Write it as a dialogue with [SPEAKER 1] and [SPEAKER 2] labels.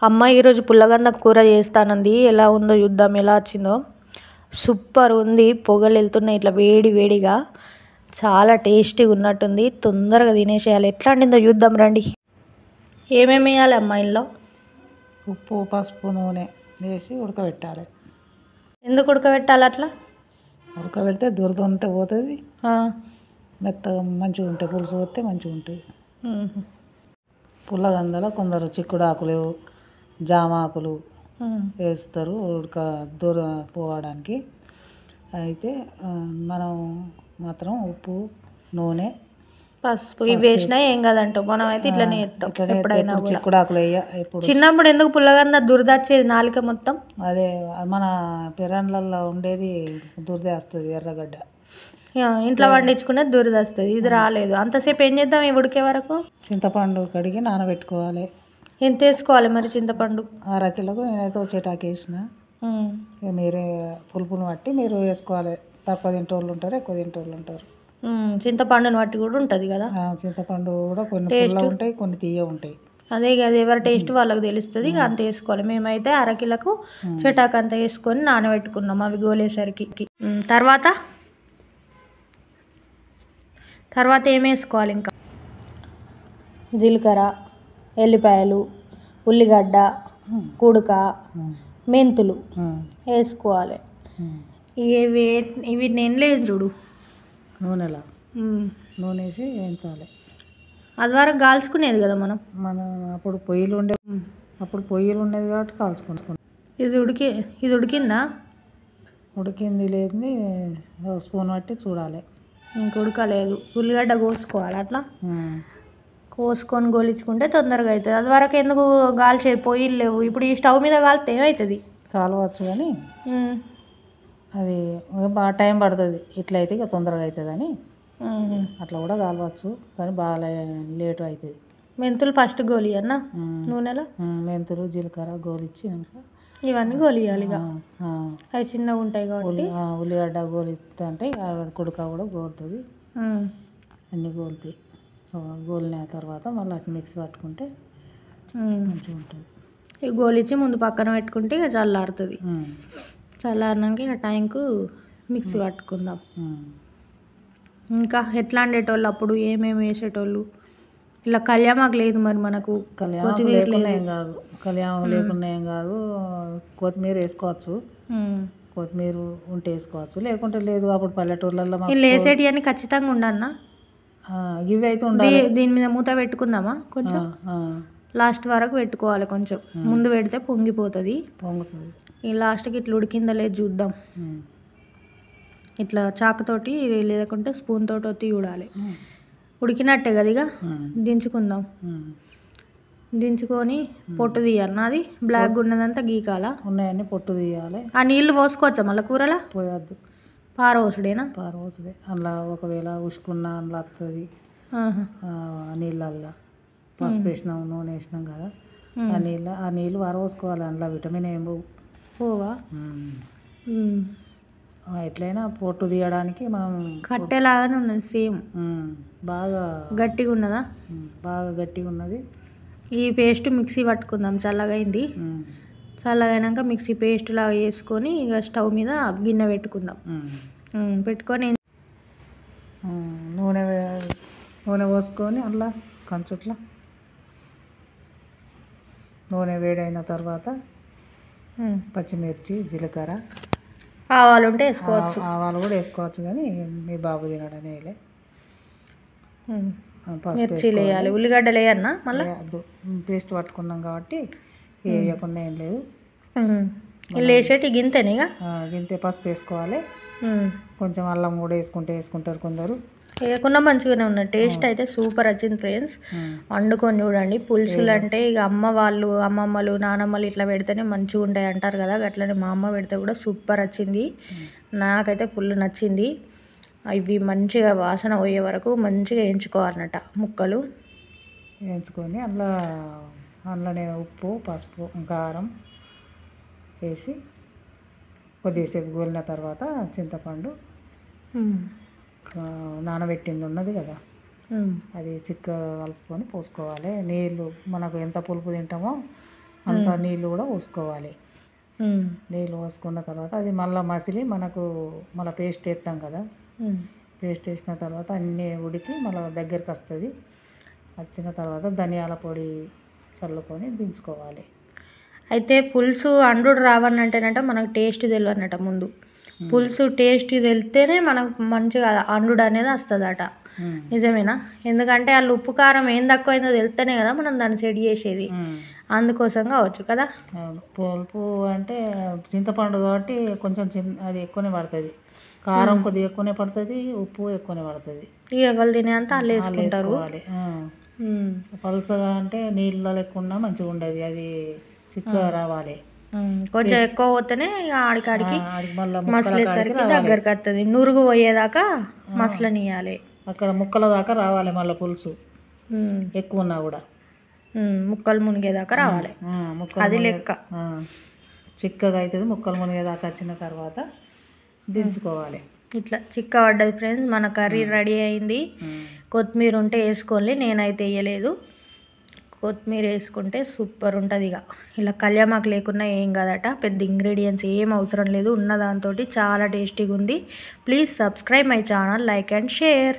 [SPEAKER 1] అమ్మ ఈరోజు పుల్లగన్న కూర చేస్తానంది. ఎలా ఉందో చూద్దాం, ఎలా వచ్చిందో. సూపర్ ఉంది, పొగలు వెళ్తున్నాయి ఇట్లా వేడి వేడిగా. చాలా టేస్టీగా ఉన్నట్టుంది. తొందరగా తినేసేయాలి. ఎట్లా వండిందో చూద్దాం రండి. ఏమేమి వేయాలి అమ్మ ఇంట్లో?
[SPEAKER 2] ఉప్పు, పసుపు, నూనె వేసి ఉడకబెట్టాలి.
[SPEAKER 1] ఎందుకు ఉడకబెట్టాలి అట్లా?
[SPEAKER 2] ఉడకబెడితే దురద ఉంటే పోతుంది, మెత్తగా మంచిగా ఉంటాయి. పులుసు పోతే మంచిగా ఉంటుంది. పుల్లగందలో కొందరు చిక్కుడు ఆకులు, జామ ఆకులు వేస్తారు దూర పోవడానికి. అయితే మనం మాత్రం ఉప్పు, నూనె,
[SPEAKER 1] పసుపు ఇవి వేసినా ఏం కాదంటాం. మనం అయితే ఇట్లనే చేస్తాం ఎప్పుడైనా.
[SPEAKER 2] చిక్కుడు ఆకులు వేయ ఎప్పుడు.
[SPEAKER 1] చిన్నప్పుడు ఎందుకు పుల్లగంద దురద వచ్చేది నాలుక మొత్తం?
[SPEAKER 2] అదే మన పిరాన్లలో ఉండేది దురద వస్తుంది, ఎర్రగడ్డ.
[SPEAKER 1] ఇంట్లో వండించుకునే దురద వస్తుంది. ఇది రాలేదు. అంతసేపు ఏం చేద్దాం ఈ ఉడికే వరకు?
[SPEAKER 2] చింతపండు కడిగి నానబెట్టుకోవాలి.
[SPEAKER 1] ఎంత వేసుకోవాలి మరి చింతపండు?
[SPEAKER 2] 1/2 కిలోకు నేనైతే వచ్చేటాకు వేసిన. మీరే పులుపుని బట్టి మీరు వేసుకోవాలి. తక్కువ తింటోళ్ళు ఉంటారు, ఎక్కువ తింటోళ్ళు ఉంటారు.
[SPEAKER 1] చింతపండుని బట్టి కూడా ఉంటుంది కదా.
[SPEAKER 2] చింతపండు కూడా కొన్ని పుల్ల ఉంటాయి, కొన్ని తీయ ఉంటాయి.
[SPEAKER 1] అదే కదా, ఎవరి టేస్ట్ వాళ్ళకి తెలుస్తుంది. అంత వేసుకోవాలి. మేమైతే 1/2 కిలోకు చెటాకు అంత వేసుకొని నానబెట్టుకున్నాం అవి గోలేసరికి. తర్వాత ఏం వేసుకోవాలి ఇంకా? జీలకర్ర, ఎల్లిపాయలు, ఉల్లిగడ్డ, కుడక, మెంతులు వేసుకోవాలి. ఇవి నేను లేదు చూడు
[SPEAKER 2] నూనెలా నూనె వేసి వేయించాలి.
[SPEAKER 1] అది వరకు కాల్చుకునేది కదా మనం.
[SPEAKER 2] అప్పుడు పొయ్యిలు ఉండేది కాబట్టి కాల్చుకుంటాం.
[SPEAKER 1] ఇది ఉడికిందా?
[SPEAKER 2] ఉడికింది లేదని స్పూన్ బట్టి చూడాలి.
[SPEAKER 1] ఇంక ఉడకలేదు. ఉల్లిగడ్డ కోసుకోవాలి. అట్లా కోసుకొని గోలించుకుంటే తొందరగా అవుతుంది. అది వరకు ఎందుకు కాల్చే పొయ్యిలు లేవు. ఇప్పుడు ఈ స్టవ్ మీద కాలితే ఏమవుతుంది?
[SPEAKER 2] కాలవచ్చు కానీ అది బాగా టైం పడుతుంది. ఇట్లయితే ఇక తొందరగా అవుతుందని అట్లా కూడా కాలవచ్చు, కానీ బాగా లేటు అవుతుంది.
[SPEAKER 1] మెంతులు ఫస్ట్ గోలియన్నా నూనెలో?
[SPEAKER 2] మెంతులు, జీలకర్ర గోలిచ్చినాక
[SPEAKER 1] ఇవన్నీ గోలియాలి. అవి చిన్నగా ఉంటాయి కాబట్టి.
[SPEAKER 2] ఉల్లిగడ్డ గోలిస్తా అంటే కుడక కూడా గోలుతుంది. అన్నీ గోలుతాయి. గోలిన తర్వాత మళ్ళీ అటు మిక్సీ పట్టుకుంటే మంచిగా ఉంటుంది.
[SPEAKER 1] ఇవి గోలిచ్చి ముందు పక్కన పెట్టుకుంటే ఇక చల్లారుతుంది. చల్లారినాక ఇక టైంకు మిక్సీ పట్టుకుందాం. ఇంకా ఎట్లా వండేటోళ్ళు అప్పుడు? ఏమేమి వేసేటోళ్ళు? ఇలా కళ్యామాకు లేదు మరి మనకు.
[SPEAKER 2] కొత్తిమీర ఏం కాదు, కళ్యామాకు లేకుండా ఏం కాదు. కొత్తిమీర వేసుకోవచ్చు. కొత్తిమీర ఉంటే వేసుకోవచ్చు, లేకుంటే లేదు. అప్పుడు పల్లెటూర్లలో
[SPEAKER 1] వేసేటి అని ఖచ్చితంగా ఉండన్నా.
[SPEAKER 2] ఇవి అయితే ఉండాలి.
[SPEAKER 1] దీని మీద మూత పెట్టుకుందామా? కొంచెం లాస్ట్ వరకు పెట్టుకోవాలి. కొంచెం ముందు పెడితే పొంగిపోతుంది. ఈ లాస్ట్కి ఇట్లా ఉడికిందా లేదు చూద్దాం. ఇట్లా చాకుతోటి లేకుంటే స్పూన్ తోటి చూడాలి. ఉడికినట్టే కదా. ఇక దించుకుందాం. దించుకొని పొట్టు తీయాలి. నాది బ్లాక్గా ఉన్నదంతా గీకాలా?
[SPEAKER 2] ఉన్నాయన్నీ పొట్టు తీయాలి.
[SPEAKER 1] ఆ నీళ్ళు పోసుకోవచ్చా మళ్ళీ కూరలా?
[SPEAKER 2] పోయొద్దు.
[SPEAKER 1] పారవసుడేనా?
[SPEAKER 2] పారవసుడే. అందులో ఒకవేళ ఉసుకున్నా అందులో వస్తుంది. నీళ్ళల్లో పసుపు వేసినాం, నూనె వేసినాం కదా, ఆ నీళ్ళు పారవోసుకోవాలి. అందులో విటమిన్ ఏం
[SPEAKER 1] పోవా?
[SPEAKER 2] ఎట్లయినా పొట్టు తీయడానికి మనం
[SPEAKER 1] కట్టెలాగానే ఉన్నది సేమ్.
[SPEAKER 2] బాగా
[SPEAKER 1] గట్టిగా ఉన్నదా?
[SPEAKER 2] బాగా గట్టిగా ఉన్నది.
[SPEAKER 1] ఈ పేస్ట్ మిక్సీ పట్టుకుందాం. చల్లగైంది. చల్లగైనాక మిక్సీ పేస్ట్ లాగా వేసుకొని ఇక స్టవ్ మీద గిన్నె పెట్టుకుందాం. పెట్టుకొని
[SPEAKER 2] నూనె పోసుకొని అందులో కంచుట్లా నూనె వేడైన తర్వాత పచ్చిమిర్చి, జీలకర్ర,
[SPEAKER 1] ఆవాలు ఉంటే వేసుకోవచ్చు.
[SPEAKER 2] ఆవాలు కూడా వేసుకోవచ్చు, కానీ మీ బాబు తినడనే వేయలే.
[SPEAKER 1] మిర్చిలు వేయాలి. ఉల్లిగడ్డలు వేయన్నా మళ్ళీ?
[SPEAKER 2] పేస్ట్ పట్టుకున్నాం కాబట్టి వేయకుండా ఏం లేదు.
[SPEAKER 1] వేసేటి గింతేనే.
[SPEAKER 2] గింతే పసుపు వేసుకోవాలి. కొంచెం అల్లం కూడా వేసుకుంటారు కొందరు.
[SPEAKER 1] వేయకుండా మంచిగానే ఉన్నాయి. టేస్ట్ అయితే సూపర్ వచ్చింది ఫ్రెండ్స్. వండుకొని చూడండి. పులుసులు అంటే ఇక అమ్మమ్మలు, నానమ్మలు ఇట్లా పెడితేనే మంచిగా ఉంటాయి అంటారు కదా. అట్లనే మా అమ్మ పెడితే కూడా సూపర్ వచ్చింది. నాకైతే ఫుల్ నచ్చింది. ఇవి మంచిగా వాసన పోయే వరకు మంచిగా వేయించుకోవాలన్నట ముక్కలు.
[SPEAKER 2] వేయించుకొని అందులోనే ఉప్పు, పసుపు, కారం వేసి కొద్దిసేపు గోలిన తర్వాత చింతపండు నానబెట్టింది ఉన్నది కదా, అది చిక్క కలుపుకొని పోసుకోవాలి. నీళ్ళు మనకు ఎంత పులుపు తింటామో అంత నీళ్ళు కూడా పోసుకోవాలి. నీళ్ళు పోసుకున్న తర్వాత అది మళ్ళీ మసిలి మనకు మళ్ళీ పేస్ట్ వేస్తాం కదా, పేస్ట్ వేసిన తర్వాత అన్నీ ఉడికి మళ్ళీ దగ్గరికి వస్తుంది. వచ్చిన తర్వాత ధనియాల పొడి చల్లుకొని దించుకోవాలి.
[SPEAKER 1] అయితే పులుసు అండుడు రావనంటేనంట మనకు టేస్ట్ తెలియనట. ముందు పులుసు టేస్ట్ తెలితేనే మనకు మంచిగా అండుడు అనేది వస్తుందట. నిజమేనా? ఎందుకంటే వాళ్ళు ఉప్పు కారం ఏం తక్కువైందో తెలితేనే కదా మనం దాన్ని సెట్ చేసేది. అందుకోసం కావచ్చు కదా.
[SPEAKER 2] పులుపు అంటే చింతపండు కాబట్టి కొంచెం అది ఎక్కువనే పడుతుంది. కారం కొద్దిగా ఎక్కువనే పడుతుంది, ఉప్పు ఎక్కువనే పడుతుంది.
[SPEAKER 1] ఇక ఎవరు తినే అంతా వాళ్ళు వేసుకుంటారు.
[SPEAKER 2] పలుచగా అంటే నీళ్ళ లేకుండా మంచిగా ఉండదు, అది చిక్కగా రావాలి.
[SPEAKER 1] కొంచెం ఎక్కువ పోతేనే ఇక ఆడికాడికి మసలేసరికి దగ్గరికి వస్తుంది. నురుగు పోయేదాకా మసలనియాలి.
[SPEAKER 2] అక్కడ ముక్కల దాకా రావాలి మళ్ళీ పులుసు ఎక్కువ ఉన్నా కూడా
[SPEAKER 1] ముక్కలు మునిగేదాకా రావాలి. అది లెక్క.
[SPEAKER 2] చిక్కగా అవుతుంది. ముక్కలు మునిగేదాకా వచ్చిన తర్వాత దించుకోవాలి.
[SPEAKER 1] ఇట్లా చిక్క పడ్డది ఫ్రెండ్స్. మన కర్రీ రెడీ అయింది. కొత్తిమీర ఉంటే వేసుకోండి, నేనైతే వేయలేదు. కొత్తిమీర వేసుకుంటే సూపర్ ఉంటుంది. ఇక ఇలా కళ్యామాకు లేకున్నా ఏం కాదట. పెద్ద ఇంగ్రీడియంట్స్ ఏం అవసరం లేదు, ఉన్న దాంతో చాలా టేస్టీగా ఉంది. Please subscribe my channel, like and share.